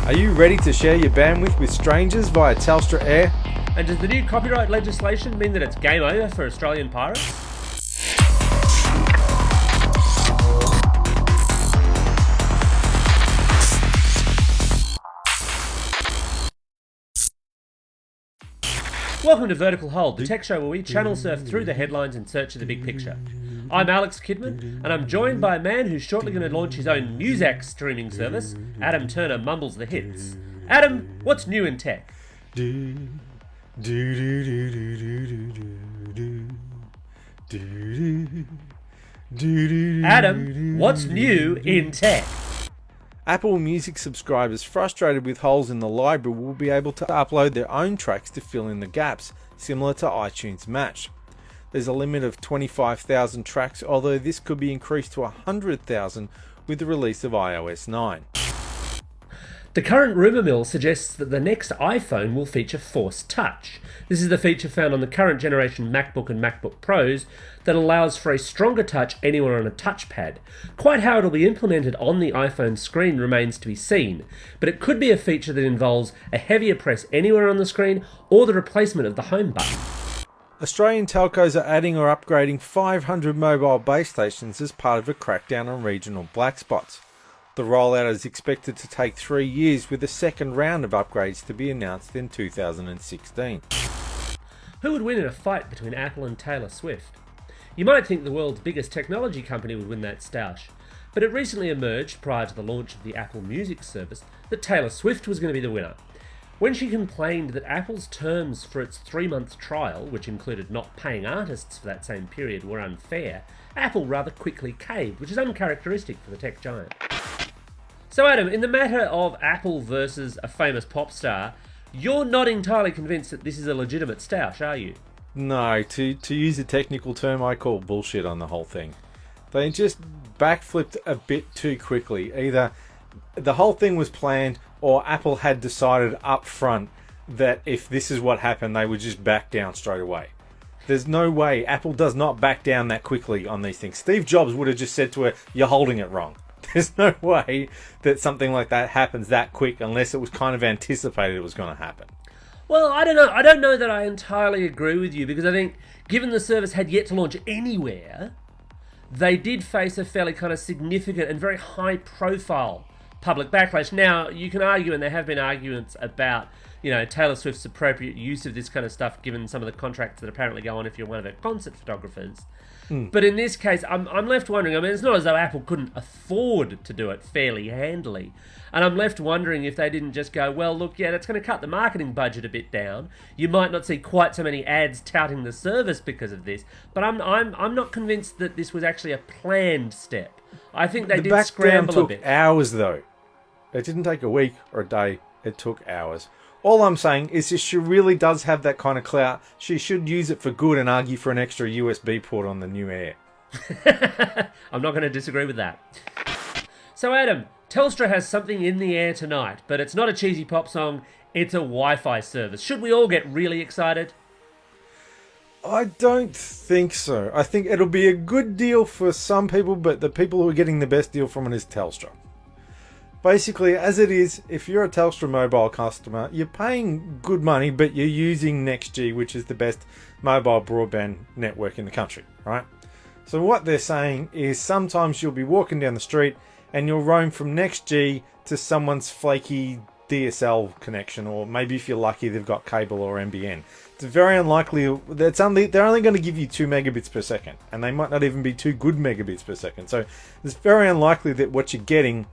Are you ready to share your bandwidth with strangers via Telstra Air? And does the new copyright legislation mean that it's game over for Australian pirates? Welcome to Vertical Hold, the tech show where we channel surf through the headlines in search of the big picture. I'm Alex Kidman, and I'm joined by a man who's shortly going to launch his own Muzak streaming service. Adam Turner mumbles the hits. Adam, what's new in tech? Adam, what's new in tech? Apple Music subscribers frustrated with holes in the library will be able to upload their own tracks to fill in the gaps, similar to iTunes Match. There's a limit of 25,000 tracks, although this could be increased to 100,000 with the release of iOS 9. The current rumour mill suggests that the next iPhone will feature Force Touch. This is the feature found on the current generation MacBook and MacBook Pros that allows for a stronger touch anywhere on a touchpad. Quite how it'll be implemented on the iPhone screen remains to be seen, but it could be a feature that involves a heavier press anywhere on the screen or the replacement of the home button. Australian telcos are adding or upgrading 500 mobile base stations as part of a crackdown on regional black spots. The rollout is expected to take 3 years, with a second round of upgrades to be announced in 2016. Who would win in a fight between Apple and Taylor Swift? You might think the world's biggest technology company would win that stoush, but it recently emerged prior to the launch of the Apple Music service that Taylor Swift was going to be the winner. When she complained that Apple's terms for its 3-month trial, which included not paying artists for that same period, were unfair, Apple rather quickly caved, which is uncharacteristic for the tech giant. So Adam, in the matter of Apple versus a famous pop star, you're not entirely convinced that this is a legitimate stoush, are you? No, to use a technical term, I call bullshit on the whole thing. They just backflipped a bit too quickly. Either the whole thing was planned, or Apple had decided up front that if this is what happened, they would just back down straight away. There's no way. Apple does not back down that quickly on these things. Steve Jobs would have just said to her, "You're holding it wrong." There's no way that something like that happens that quick unless it was kind of anticipated it was going to happen. Well, I don't know. I don't know that I entirely agree with you, because I think given the service had yet to launch anywhere, they did face a fairly kind of significant and very high-profile public backlash. Now, you can argue, and there have been arguments about, Taylor Swift's appropriate use of this kind of stuff, given some of the contracts that apparently go on if you're one of her concert photographers. But in this case, I'm left wondering, it's not as though Apple couldn't afford to do it fairly handily. And I'm left wondering if they didn't just go, well, look, yeah, that's going to cut the marketing budget a bit down. You might not see quite so many ads touting the service because of this. But I'm not convinced that this was actually a planned step. I think they did scramble a bit. It took hours, though. It didn't take a week or a day. It took hours. All I'm saying is if she really does have that kind of clout, she should use it for good and argue for an extra USB port on the new Air. I'm not going to disagree with that. So Adam, Telstra has something in the air tonight, but it's not a cheesy pop song, it's a Wi-Fi service. Should we all get really excited? I don't think so. I think it'll be a good deal for some people, but the people who are getting the best deal from it is Telstra. Basically, as it is, if you're a Telstra mobile customer, you're paying good money, but you're using NextG, which is the best mobile broadband network in the country, right? So what they're saying is sometimes you'll be walking down the street and you'll roam from NextG to someone's flaky DSL connection, or maybe if you're lucky, they've got cable or NBN. It's very unlikely. They're only going to give you 2 megabits per second, and they might not even be 2 good megabits per second. So it's very unlikely that what you're getting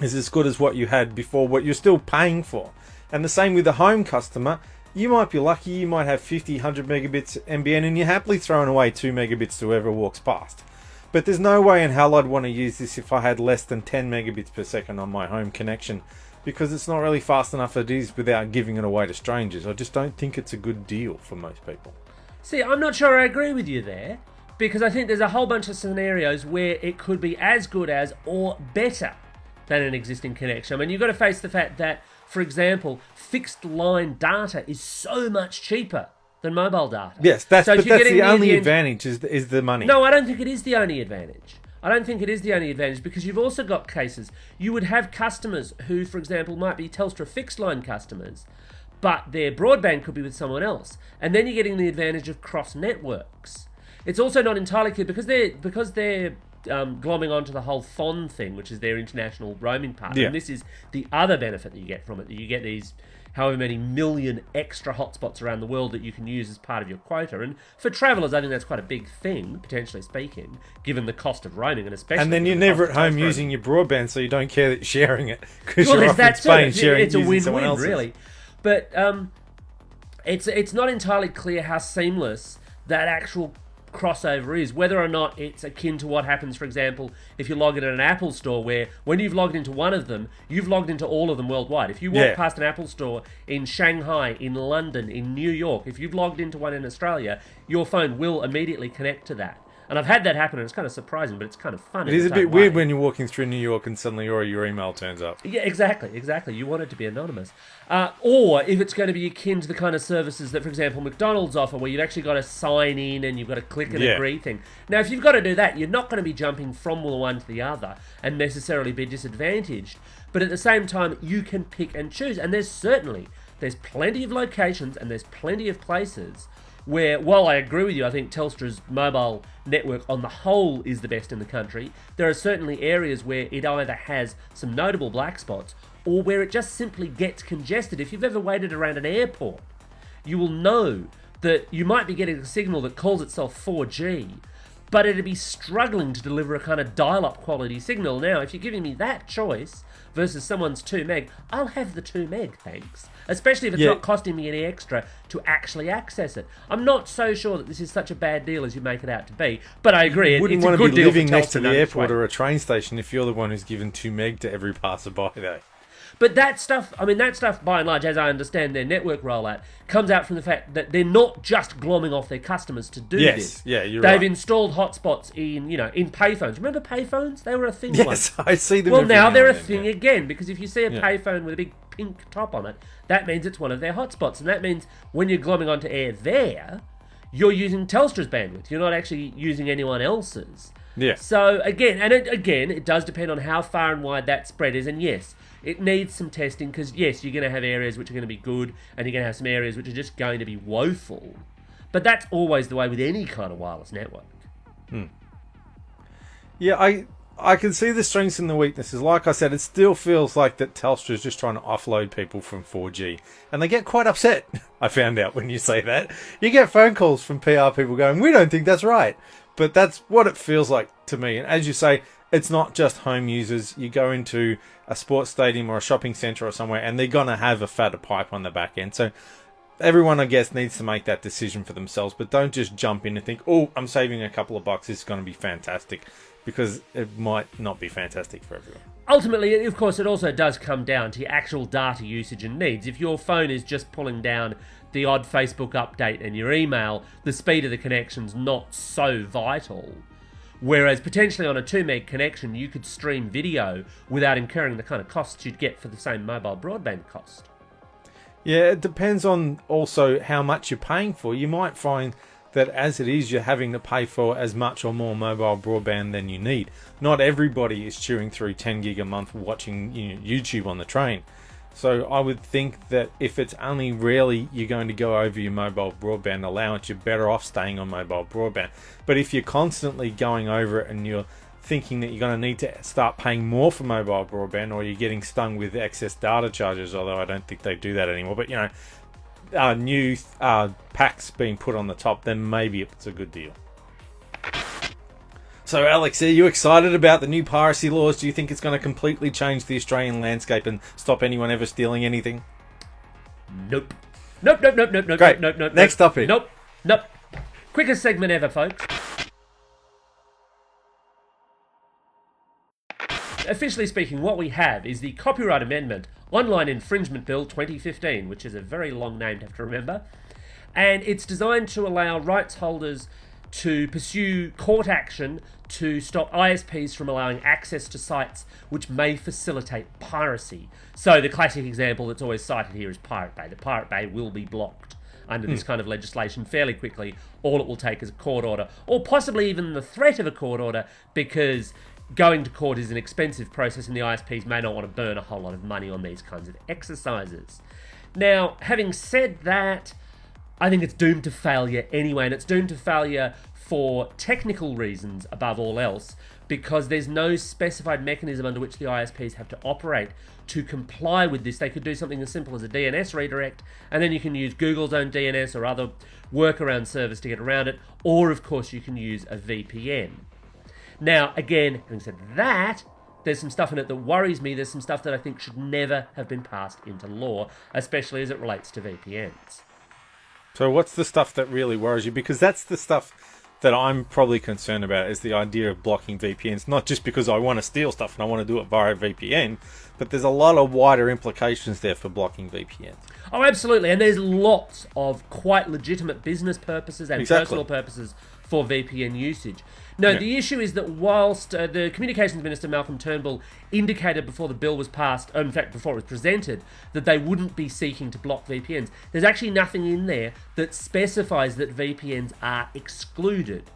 is as good as what you had before, what you're still paying for. And the same with the home customer. You might be lucky, you might have 50, 100 megabits NBN, and you're happily throwing away 2 megabits to whoever walks past. But there's no way in hell I'd want to use this if I had less than 10 megabits per second on my home connection, because it's not really fast enough as it is without giving it away to strangers. I just don't think it's a good deal for most people. See, I'm not sure I agree with you there, because I think there's a whole bunch of scenarios where it could be as good as or better than an existing connection. I mean, you've got to face the fact that, for example, fixed line data is so much cheaper than mobile data. Yes, that's the only advantage is the money. No, I don't think it is the only advantage. I don't think it is the only advantage, because you've also got cases. You would have customers who, for example, might be Telstra fixed line customers, but their broadband could be with someone else. And then you're getting the advantage of cross networks. It's also not entirely clear, because they're glomming onto the whole FON thing, which is their international roaming partner. Yeah. And this is the other benefit that you get from it. That you get these however many million extra hotspots around the world that you can use as part of your quota. And for travellers, I think that's quite a big thing, potentially speaking, given the cost of roaming, and especially... And then you're never at home using your broadband, so you don't care that you're sharing it, because well, you're off in Spain sharing it's a using someone win-win, else's. really. But it's not entirely clear how seamless that actual crossover is, whether or not it's akin to what happens, for example, if you log in at an Apple store, where when you've logged into one of them, you've logged into all of them worldwide. If you walk past an Apple store in Shanghai, in London, in New York, if you've logged into one in Australia, your phone will immediately connect to that. And I've had that happen, and it's kind of surprising, but it's kind of fun. It is a bit weird when you're walking through New York and suddenly your email turns up. Yeah, exactly. You want it to be anonymous. Or if it's going to be akin to the kind of services that, for example, McDonald's offer, where you've actually got to sign in and you've got to click and agree thing. Now, if you've got to do that, you're not going to be jumping from the one to the other and necessarily be disadvantaged. But at the same time, you can pick and choose. And there's plenty of locations and there's plenty of places where, while I agree with you, I think Telstra's mobile network on the whole is the best in the country, there are certainly areas where it either has some notable black spots or where it just simply gets congested. If you've ever waited around an airport, you will know that you might be getting a signal that calls itself 4G, but it'd be struggling to deliver a kind of dial-up quality signal. Now, if you're giving me that choice versus someone's 2 meg, I'll have the 2 meg, thanks. Especially if it's not costing me any extra to actually access it. I'm not so sure that this is such a bad deal as you make it out to be, but I agree. You wouldn't it's want a to good be deal living for next to Telstra the this airport way. or a train station if you're the one who's given 2 meg to every passerby, though. But that stuff, by and large, as I understand their network rollout, comes out from the fact that they're not just glomming off their customers to do this. Yeah, you're They've right. installed hotspots in payphones. Remember payphones? They were a thing once. Yes, I see them. Well, every now they're a and then, thing again, because if you see a payphone with a big pink top on it, that means it's one of their hotspots. And that means when you're glomming onto air there, you're using Telstra's bandwidth. You're not actually using anyone else's. Yeah. So again, it does depend on how far and wide that spread is. And yes, it needs some testing, because yes, you're going to have areas which are going to be good, and you're going to have some areas which are just going to be woeful. But that's always the way with any kind of wireless network. Yeah, I can see the strengths and the weaknesses. Like I said, it still feels like that Telstra is just trying to offload people from 4G. And they get quite upset, I found out, when you say that. You get phone calls from PR people going, we don't think that's right. But that's what it feels like to me. And as you say, it's not just home users. You go into a sports stadium or a shopping centre or somewhere, and they're going to have a fatter pipe on the back end. So everyone, I guess, needs to make that decision for themselves. But don't just jump in and think, oh, I'm saving a couple of bucks. This is going to be fantastic. Because it might not be fantastic for everyone. Ultimately, of course, it also does come down to your actual data usage and needs. If your phone is just pulling down the odd Facebook update and your email, the speed of the connection's not so vital. Whereas potentially on a 2 meg connection, you could stream video without incurring the kind of costs you'd get for the same mobile broadband cost. Yeah, it depends on also how much you're paying for. You might find that as it is, you're having to pay for as much or more mobile broadband than you need. Not everybody is chewing through 10 gig a month watching YouTube on the train. So I would think that if it's only rarely you're going to go over your mobile broadband allowance, you're better off staying on mobile broadband. But if you're constantly going over it and you're thinking that you're going to need to start paying more for mobile broadband, or you're getting stung with excess data charges, although I don't think they do that anymore, but new packs being put on the top, then maybe it's a good deal. So Alex, are you excited about the new piracy laws? Do you think it's going to completely change the Australian landscape and stop anyone ever stealing anything? Nope. Nope. Great. Nope. Next topic. Nope. Quickest segment ever, folks. Officially speaking, what we have is the Copyright Amendment Online Infringement Bill 2015, which is a very long name to have to remember. And it's designed to allow rights holders to pursue court action to stop ISPs from allowing access to sites which may facilitate piracy. So the classic example that's always cited here is Pirate Bay. The Pirate Bay will be blocked under this kind of legislation fairly quickly. All it will take is a court order, or possibly even the threat of a court order, because going to court is an expensive process and the ISPs may not want to burn a whole lot of money on these kinds of exercises. Now, having said that, I think it's doomed to failure anyway, and it's doomed to failure for technical reasons above all else, because there's no specified mechanism under which the ISPs have to operate to comply with this. They could do something as simple as a DNS redirect, and then you can use Google's own DNS or other workaround service to get around it, or of course you can use a VPN. Now, again, having said that, there's some stuff in it that worries me. There's some stuff that I think should never have been passed into law, especially as it relates to VPNs. So what's the stuff that really worries you? Because that's the stuff that I'm probably concerned about, is the idea of blocking VPNs, not just because I want to steal stuff and I want to do it via VPN, but there's a lot of wider implications there for blocking VPNs. Oh, absolutely. And there's lots of quite legitimate business purposes and personal purposes for VPN usage. No, the issue is that whilst the Communications Minister, Malcolm Turnbull, indicated before the bill was passed, in fact, before it was presented, that they wouldn't be seeking to block VPNs, there's actually nothing in there that specifies that VPNs are excluded.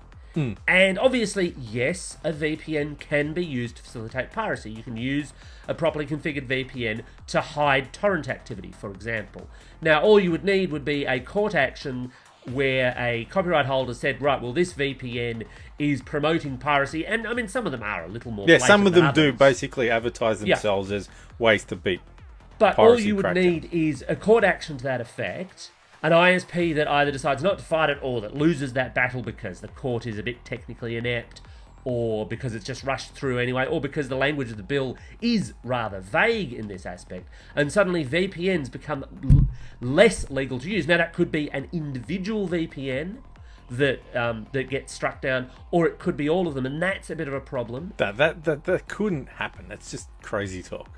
And obviously, yes, a VPN can be used to facilitate piracy. You can use a properly configured VPN to hide torrent activity, for example. Now, all you would need would be a court action where a copyright holder said, right, well, this VPN is promoting piracy, and I mean, some of them are a little more blatant some of them than do others. basically advertise themselves as ways to beat But piracy all you would need is a court action to that effect, an ISP that either decides not to fight it or that loses that battle because the court is a bit technically inept, or because it's just rushed through anyway, or because the language of the bill is rather vague in this aspect, and suddenly VPNs become less legal to use. Now, that could be an individual VPN that gets struck down, or it could be all of them, and that's a bit of a problem. That couldn't happen. That's just crazy talk.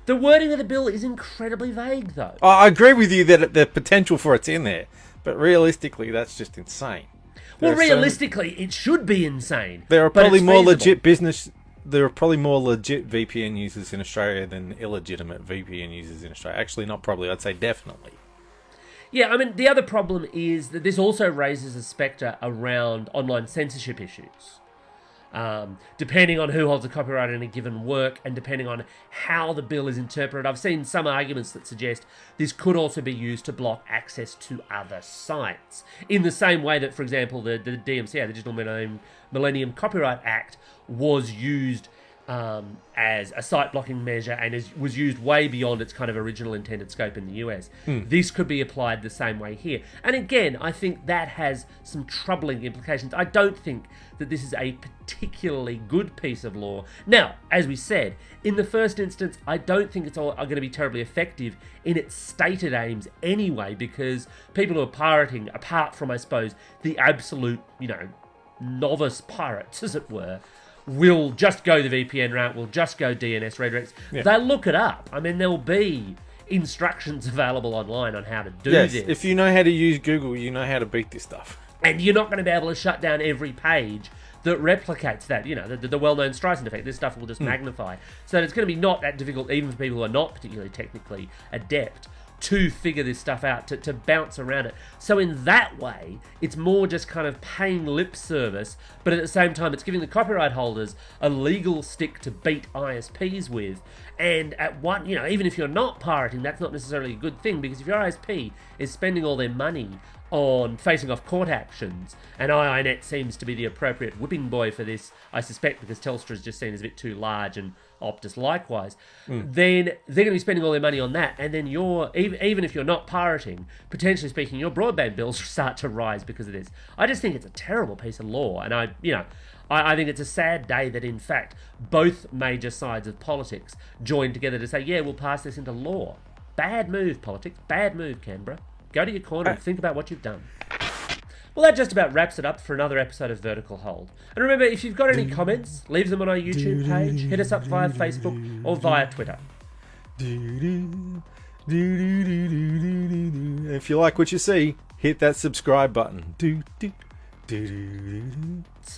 The wording of the bill is incredibly vague, though. I agree with you that the potential for it's in there, but realistically, that's just insane. Well, realistically, it should be insane. There are probably more legit There are probably more legit VPN users in Australia than illegitimate VPN users in Australia. Actually, not probably. I'd say definitely. Yeah, I mean, the other problem is that this also raises a spectre around online censorship issues. Depending on who holds the copyright in a given work and depending on how the bill is interpreted. I've seen some arguments that suggest this could also be used to block access to other sites. In the same way that, for example, the DMCA, the Digital Millennium Copyright Act, was used as a site blocking measure and was used way beyond its kind of original intended scope in the US. This could be applied the same way here. And again, I think that has some troubling implications. I don't think that this is a particularly good piece of law. Now, as we said, in the first instance, I don't think it's all going to be terribly effective in its stated aims anyway, because people who are pirating, apart from, I suppose, the absolute, novice pirates, as it were, will just go the VPN route, will just go DNS redirects. Yeah. They'll look it up. I mean, there'll be instructions available online on how to do this. If you know how to use Google, you know how to beat this stuff. And you're not going to be able to shut down every page that replicates that, the well-known Streisand effect. This stuff will just magnify. So it's going to be not that difficult, even for people who are not particularly technically adept, to figure this stuff out, to bounce around it. So in that way, it's more just kind of paying lip service, but at the same time, it's giving the copyright holders a legal stick to beat ISPs with. And at one, even if you're not pirating, that's not necessarily a good thing, because if your ISP is spending all their money on facing off court actions, and iiNet seems to be the appropriate whipping boy for this, I suspect, because Telstra is just seen as a bit too large, and Optus likewise, then they're going to be spending all their money on that, and then even if you're not pirating, potentially speaking, your broadband bills start to rise because of this. I just think it's a terrible piece of law, and I think it's a sad day that, in fact, both major sides of politics joined together to say, yeah, we'll pass this into law. Bad move, politics. Bad move, Canberra. Go to your corner and think about what you've done. Well, that just about wraps it up for another episode of Vertical Hold. And remember, if you've got any comments, leave them on our YouTube page, hit us up via Facebook or via Twitter. If you like what you see, hit that subscribe button. See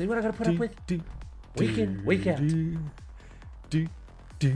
what I got to put up with? Week in, week out. Do